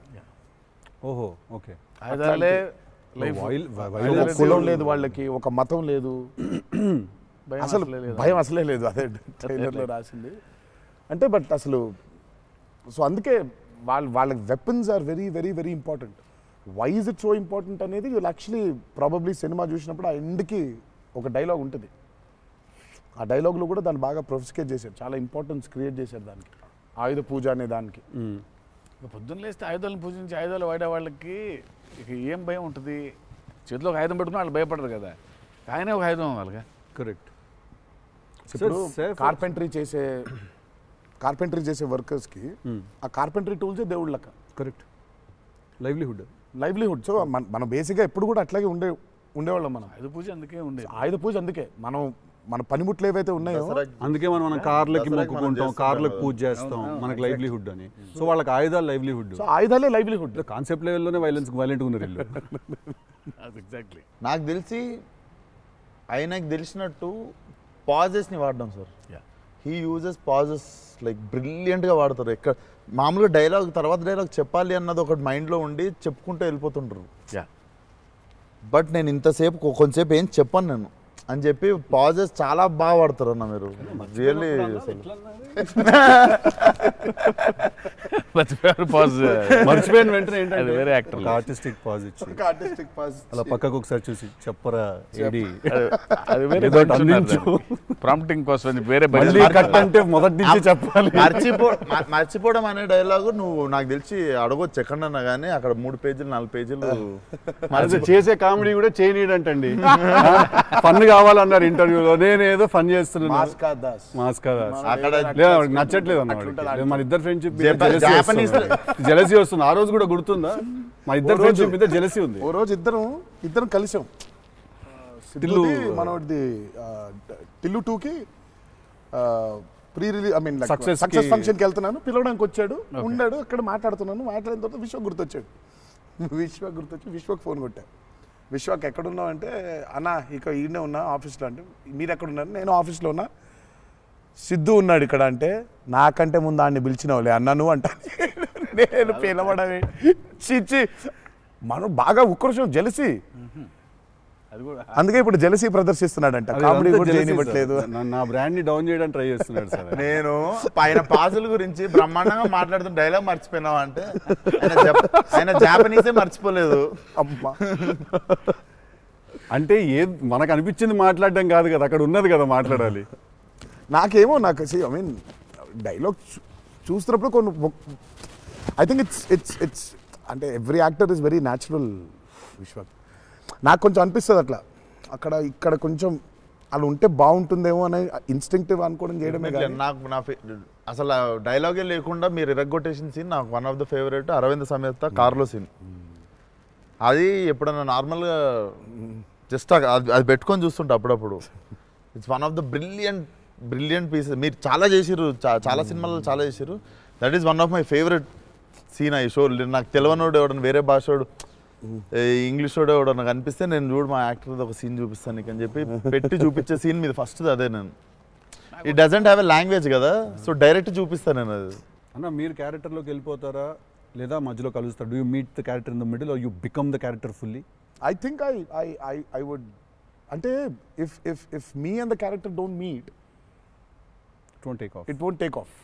ఓహో, ఓకే. ఆయుధాలే ఒక కులం లేదు వాళ్ళకి, ఒక మతం లేదు, అసలు భయం అసలే లేదు. అదే ట్రైలర్లో రాసింది అంటే. బట్ అసలు సో అందుకే వాళ్ళకి weapons are very very very important. Why is it so important అనేది యూల్ యాక్చువల్లీ ప్రాబబ్లీ సినిమా చూసినప్పుడు ఆ ఎండ్కి ఒక డైలాగ్ ఉంటుంది. ఆ డైలాగ్లో కూడా దాన్ని బాగా ప్రొఫిస్కేట్ చేశారు, చాలా ఇంపార్టెన్స్ క్రియేట్ చేశారు దానికి, ఆయుధ పూజ అనే దానికి. పొద్దున్న లేస్తే ఆయుధాలను పూజించి ఆయుధాలు వాడే వాళ్ళకి ఇక ఏం భయం ఉంటుంది? చేతిలో ఒక ఆయుధం పెట్టుకుని వాళ్ళు భయపడరు కదా, ఆయనే ఒక ఆయుధం వాళ్ళగా. కరెక్ట్. ఇప్పుడు కార్పెంటరీ చేసే వర్కర్స్కి ఆ కార్పెంటరీ టూల్సే దేవుళ్ళ లెక్క. కరెక్ట్. లైవ్లీహుడ్. సో మనం బేసిక్గా ఎప్పుడు కూడా అట్లాగే ఉండేవాళ్ళం. మనం ఆయుధ పూజ అందుకే ఉండేది. ఆయుధ పూజ అందుకే మన పనిముట్లు ఏవైతే ఉన్నాయో అందుకే మనం కార్లకి మొక్కుకుంటాం, కార్లకు పూజ చేస్తాం, మనకు లైవ్లీహుడ్ అని. సో వాళ్ళకి ఆయుధాలు లైవ్లీహుడ్. సో ఆయుధాలే లైవ్లీహుడ్. కాన్సెప్ట్ లెవెల్లోనే వైలెంట్గా ఉన్నారు వీళ్ళు. ఎగ్జాక్ట్లీ. నాకు తెలిసి ఆయనకు తెలిసినట్టు పాజెస్ని వాడడం sir. He uses pauses like బ్రిలియంట్గా వాడతారు. ఎక్కడ మామూలుగా డైలాగ్ తర్వాత డైలాగ్ చెప్పాలి అన్నది ఒకటి మైండ్లో ఉండి చెప్పుకుంటూ వెళ్ళిపోతుంటారు. బట్ నేను ఇంతసేపు కొంచెంసేపు ఏం చెప్పాను నేను అని చెప్పి పాజెస్ చాలా బాగా వాడతారు అన్న మీరు. రియల్లీ మర్చిపోయిన వెంటనే అది వేరే యాక్టర్ ఆర్టిస్టిక్ పాజ్ ఇచ్చి అలా పక్కకు ఒకసారి చూసి చెప్పరా ఏడి అది వేరే ప్రాంప్టింగ్ కోసం వేరే కట్ అంటే మొదటి నుంచి చెప్పాలి. మర్చిపోవడం అనే డైలాగు నువ్వు నాకు తెలిసి అడగొచ్చు ఎక్కడన్నా కానీ అక్కడ 3 పేజీలు 4 పేజీలు చేసే కామెడీ కూడా చేయనీడంటండి. ఫన్ కావాలన్నారు ఇంటర్వ్యూలో, నేనేదో ఫన్ చేస్తున్నాను. మాస్కా దాస్ అక్కడ నచ్చట్లేదు అన్నమాట. మన ఇద్దరు ఫ్రెండ్షిప్ జెలసీ వస్తుంది. ఆ రోజు కూడా గుర్తుందా? మా ఇద్దరు ఫ్రెండ్షిప్ మీద జెలసీ ఉంది. ఓ రోజు ఇద్దరం కలిసాం. మనది టిల్లు 2కి pre release I mean success ఫంక్షన్కి వెళ్తున్నాను, పిలవడానికి వచ్చాడు, ఉన్నాడు అక్కడ, మాట్లాడిన తర్వాత విశ్వ గుర్తొచ్చాడు. విశ్వకు ఫోన్ కొట్టాను. విశ్వక్ ఎక్కడున్నావు అంటే, అన్న ఇక ఈయనే ఉన్నా ఆఫీస్లో. అంటే మీరు ఎక్కడున్నారు? నేను ఆఫీస్లో ఉన్నా. సిద్ధు ఉన్నాడు ఇక్కడ అంటే, నాకంటే ముందు ఆయన్ని పిలిచినవులే అన్నా నువ్వు అంటా. నేను పిలవడమే చిచ్చి. మనం బాగా ఉక్రోషం, జెలసీ. అందుకే ఇప్పుడు జెలసీ ప్రదర్శిస్తున్నాడంట. కామెడీ కూడా చేయనివ్వట్లేదు. నా బ్రాండ్ ని డౌన్ చేయడానికి ట్రై చేస్తున్నాడు సార్. నేను ఆయన పాజుల గురించి బ్రహ్మాండంగా మాట్లాడుతున్న డైలాగ్ మర్చిపోయినావా అంటే, ఆయన జాపనీసే మర్చిపోలేదు. అమ్మా అంటే మనకు అనిపించింది మాట్లాడడం కాదు కదా, అక్కడ ఉన్నది కదా మాట్లాడాలి. నాకు ఐ మీన్ డైలాగ్ చూస్తున్నప్పుడు కొన్ని ఐ థింక్ ఇట్స్ అంటే every actor is very natural. Vishwak నాకు కొంచెం అనిపిస్తుంది అట్లా, ఇక్కడ కొంచెం అలా ఉంటే బాగుంటుందేమో అని ఇన్స్టింక్టివ్ అనుకోవడం చేయడమే. నాకు అసలు డైలాగే లేకుండా మీరు ఇరగ్గొట్టేసిన సీన్ నాకు one of the favourite. Aravinda Sametha కార్లో సీన్. అది ఎప్పుడన్నా నార్మల్గా జస్ట్ అది పెట్టుకొని చూస్తుంటే అప్పుడప్పుడు it's one of the brilliant pieces. మీరు చాలా చేసిర్రు, చాలా సినిమాలు చాలా చేసిర్రు. That is one of my favourite scene. ఈ షో నాకు తెలియనోడు ఎవడన్నా, వేరే భాషోడు, ఇంగ్లీష్ వాడు ఎవడన్నా కనిపిస్తే నేను చూడు మా యాక్టర్ ఒక సీన్ చూపిస్తాను నీకు అని చెప్పి పెట్టి చూపించే సీన్ మీద ఫస్ట్ అదే. నేను it doesn't have a language కదా, సో డైరెక్ట్ చూపిస్తాను నేను. అది అన్న మీరు క్యారెక్టర్లోకి వెళ్ళిపోతారా లేదా మధ్యలో కలుస్తారు? Do you meet the character in the middle or you become the character fully? I think I would, అంటే if me and the character don't meet, it won't take off.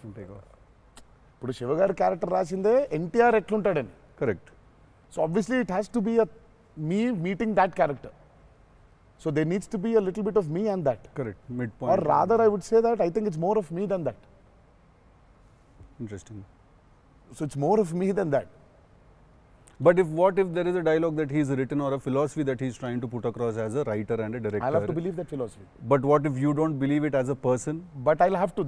ఇప్పుడు శివగారి క్యారెక్టర్ రాసిందే ఎన్టీఆర్ ఎట్లుంటాడని. Correct. So obviously it has to be me meeting that character. So there needs to be a little bit of me and that. Correct. Midpoint. Or rather I would say that I think it's more of me than that. Interesting. So it's more of me than that. But what if there is a dialogue that he's written or a philosophy that he's trying to put across as a writer and a director? I'll have to believe that philosophy. But what if you don't believe it as a person? But I'll have to.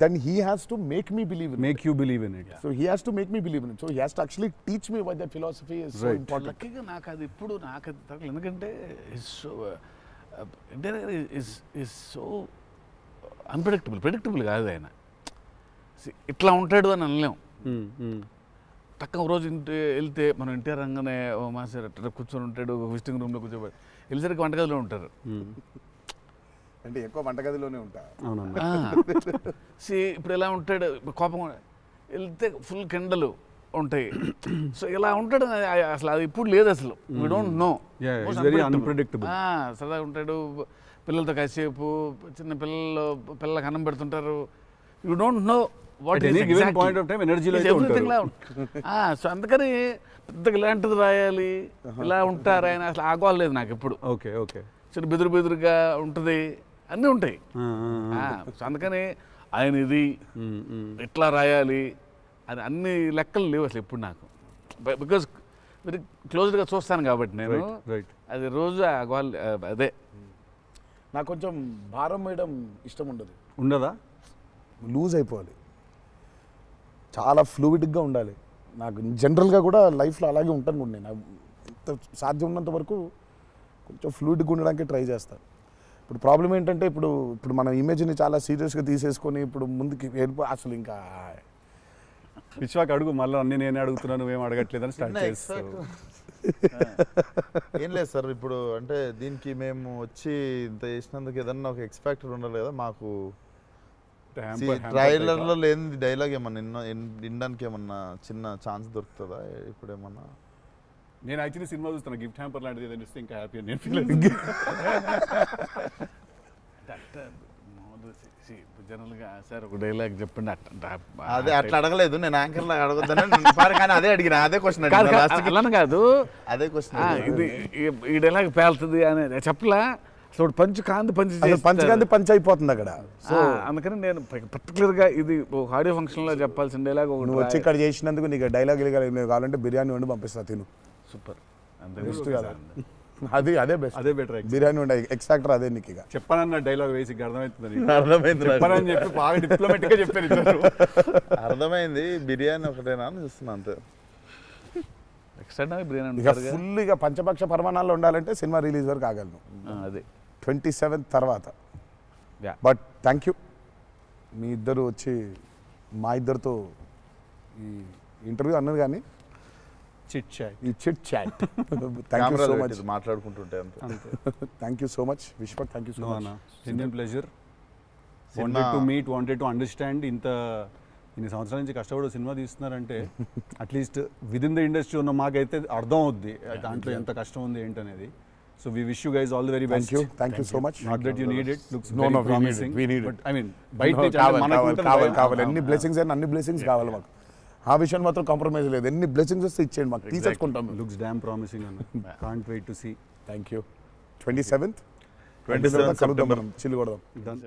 Then he has to make me believe in it. Make you believe in it. Yeah. So he has to make me believe in it. So he has to actually teach me why that philosophy is so important. లక్కీగా నాకు అది ఇప్పుడు నాకు అది తగ్గలేదు. ఎందుకంటే ఇస్ సో ప్రెడిక్టబుల్ కాదు ఆయన. ఇట్లా ఉంటాడు అని అనలేము. టక్క రోజు వెళ్తే మనం ఎన్టీఆర్ రంగానే మాస్టర్ అట్లా కూర్చొని ఉంటాడు, విజిటింగ్ రూమ్లో కూర్చోబడి, వెళ్ళేసరికి వంటగదిలో ఉంటారు. అంటే ఎక్కువ వంటగదిలోనే ఉంటారు. ఇప్పుడు ఎలా ఉంటాడు, కోపం వెళ్తే ఫుల్ కెండలు, ఉంటాయి. సో ఇలా ఉంటాడు అసలు అది ఇప్పుడు లేదు అసలు. We don't know. Yeah, it's very unpredictable. సరదాగా ఉంటాడు, పిల్లలతో కాసేపు, చిన్న పిల్లలకు అన్నం పెడుతుంటారు. You don't know what At any given point of time, energy లో అయితే ఉంటారు. సో అందుకని పెద్దగా ఇలాంటిది రాయాలి, ఇలా ఉంటారు ఆయన, అసలు ఆగోలేదు నాకు ఎప్పుడు. Okay okay. చిన్న బెదురుగా ఉంటుంది, అన్నీ ఉంటాయి. సో అందుకని ఆయన ఇది ఇట్లా రాయాలి అది అన్ని లెక్కలు లేవు అసలు ఎప్పుడు నాకు. బికాజ్ వెరీ క్లోజ్డ్గా చూస్తాను కాబట్టి నేను. రైట్. అది రోజు ఆ గోల్ అదే. నాకు కొంచెం భారం వేయడం ఇష్టం ఉండదు. ఉండదా? లూజ్ అయిపోవాలి, చాలా ఫ్లూయిడ్గా ఉండాలి. నాకు జనరల్గా కూడా లైఫ్లో అలాగే ఉంటాను కూడా నేను. ఎంత సాధ్యం ఉన్నంత వరకు కొంచెం ఫ్లూయిడ్గా ఉండడానికి ట్రై చేస్తాను. ఇప్పుడు ప్రాబ్లం ఏంటంటే ఇప్పుడు మన ఇమేజ్ని చాలా సీరియస్గా తీసేసుకొని ఇప్పుడు ముందుకి అసలు ఇంకా విశ్వాక్ అడుగు, మళ్ళీ అన్ని నేనే అడుగుతున్నాను, నువ్వేం అడగట్లేదని స్టార్ట్ చేస్తావు. ఏం లేదు సార్, ఇప్పుడు అంటే దీనికి మేము వచ్చి ఇంత చేసినందుకు ఏదన్నా ఒక ఎక్స్పెక్టర్ ఉండాలి కదా మాకు. ట్రైలర్లో లేని డైలాగ్ ఏమన్నా వినడానికి ఏమన్నా చిన్న ఛాన్స్ దొరుకుతుందా ఇప్పుడు ఏమన్నా? నేను యాక్చువల్లీ సినిమా చూస్తాను, గిఫ్ట్ హ్యాంపర్ లాంటిది ఏదైనా ఇస్తే ఇంకా హ్యాపీ నేను ఫీల్ జనరల్గా సార్ ఒక డైలాగ్ చెప్పండి. అదే అట్లా అడగలేదు నేను, యాంకర్ లాగా అడగొద్దని కానీ అదే అడిగిన, అదే క్వశ్చన్ అలానే కాదు, అదే క్వశ్చన్. ఇది ఈ డైలాగ్ పేలుతుంది అని చెప్పలా. అసలు పంచ్ పంచకాంతి పంచ్ అయిపోతుంది అక్కడ. సో అందుకని నేను పర్టికులర్గా ఇది ఒక ఆడియో ఫంక్షన్లో చెప్పాల్సిన డైలాగ్ ఒకటి. నువ్వు వచ్చి ఇక్కడ చేసినందుకు నీకు డైలాగ్ కావాలంటే బిర్యానీ వండి పంపిస్తా, తిను. సూపర్. బెస్ట్ కదా అది, అదే బెస్ట్, అదే బెటర్. బిర్యానీ వండి ఎక్స్ ఫ్యాక్టర్ అదే నీకు. ఇక చెప్పానన్న డైలాగ్ వేసి అర్థమవుతుంది, అర్థమైంది చెప్పానని చెప్పి బాగా డిప్లొమాటిక్ గా చెప్పారు. అర్థమైంది. బిర్యానీ ఒకటేనా అని చూస్తున్నా అంతే. ఎక్స్ట్రా బిర్యానీ ఇక ఫుల్ ఇక పంచపక్ష పరమాణాల్లో ఉండాలంటే సినిమా రిలీజ్ వరకు ఆగలను, అదే 27th తర్వాత. Yeah. బట్ థ్యాంక్ యూ, మీ ఇద్దరు వచ్చి మా ఇద్దరితో ఈ ఇంటర్వ్యూ అన్నది కానీ చిట్ చాట్, ఈ chit chat. Thank you so much, మాట్లాడుకుంటుంటే అంతే. Thank you so much Vishwak, thank you so much. Indian pleasure. Wanted to meet, wanted to understand. ఇన్ని సంవత్సరాల నుంచి కష్టపడి సినిమా తీస్తున్నారంటే at least with in the industry ఉన్న మాకైతే అర్థం అవుద్ది దాంట్లో ఎంత కష్టం ఉంది ఏంటనేది. So we wish you guys all the very best. Thank you so much. Not that you need it. Looks No, very promising. we need it. But I mean, బయట నుంచి అంటే మనకు ఉంటుంది కావాలి ఎన్ని బ్లెస్సింగ్స్ అయినా అన్ని బ్లెస్సింగ్స్ కావాలి మాకు. ఆ విషయం మాత్రం కాంప్రమైజ్ లేదు. ఎన్ని బ్లెస్సింగ్స్ వస్తే ఇచ్చేయండి మాకు, తీసేసుకుంటాం. Looks damn promising అన్న. Can't wait to see. Thank you. 27th September. చిల్లు కొడదాం. Done.